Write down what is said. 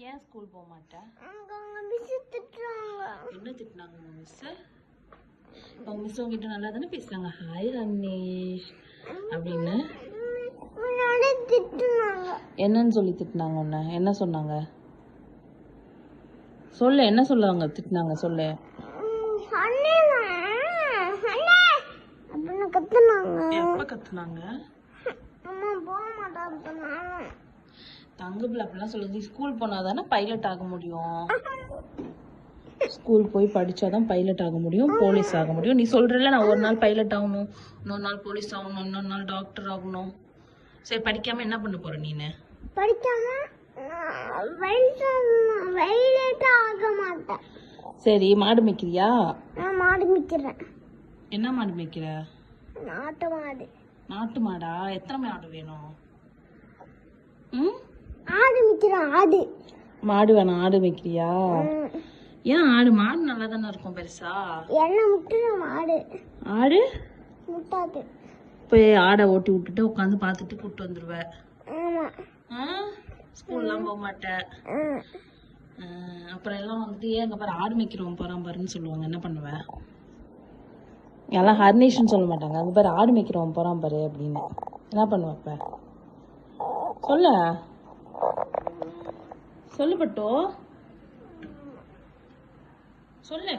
ஏன் ஸ்கூல் போக மாட்டேன்? என்ன திட்டினாங்க மிஸ்? உங்க மிஸ் உங்ககிட்ட நல்லா தானே பேசுறாங்க, ஹாய் ரமேஷ் அப்படின்னு. என்னன்னு சொல்லி திட்டினாங்க உன்ன? என்ன சொன்னாங்க சொல்லு, என்ன சொல்லுவாங்க திட்டினாங்க சொல்லு. எப்ப கத்துனாங்க? தங்க பிள்ளை அப்படிலாம் சொல்லுது. ஸ்கூல் போனாதானே பைலட் ஆக முடியும். ஸ்கூல் போய் படிச்சாதான் பைலட் ஆக முடியும், போலீஸ் ஆக முடியும். நீ சொல்றல நான் ஒரு நாள் பைலட் ஆகணும், இன்னொரு நாள் போலீஸ் ஆகணும், இன்னொரு நாள் டாக்டர் ஆகணும். சரி படிக்காம என்ன பண்ண போற நீனு? படிக்காம ஆக மாட்டேன். சரி மாடு மேய்க்கிறியா? நான் மாடு மேய்க்கிறேன். என்ன மாடு மேய்க்கிற? நாட்டு மாடு. நாட்டு மாடா? எத்தனை மாடு வேணும்? ஆடு மேய்க்கிறேன். ஆடு மாடு வேணாம், ஆடு மேய்க்கிறியா? ஏன் ஆடு? மாடு நல்லா தானே இருக்கும் பெருசா. என்ன முட்டுற மாடு? ஆடு முட்டாது. போய் ஆடை ஓட்டி விட்டுட்டு உட்காந்து பார்த்துட்டு கூப்பிட்டு வந்துருவேன். ஸ்கூல்லாம் போக மாட்டேன். அப்புறம் எல்லாம் வந்துட்டு ஏன் அங்க பாரு ஆடு மேய்க்கிறவன் போறான் பாருன்னு சொல்லுவாங்க, என்ன பண்ணுவேன்? எல்லாம் ஹர்னேஷன் சொல்ல மாட்டாங்க, அங்க பாரு ஆடு மேய்க்கிறவன் போறான் பாரு அப்படின்னு. என்ன பண்ணுவேன் இப்ப? சொல்ல சொல்லு பட்டோ, சொல்லு.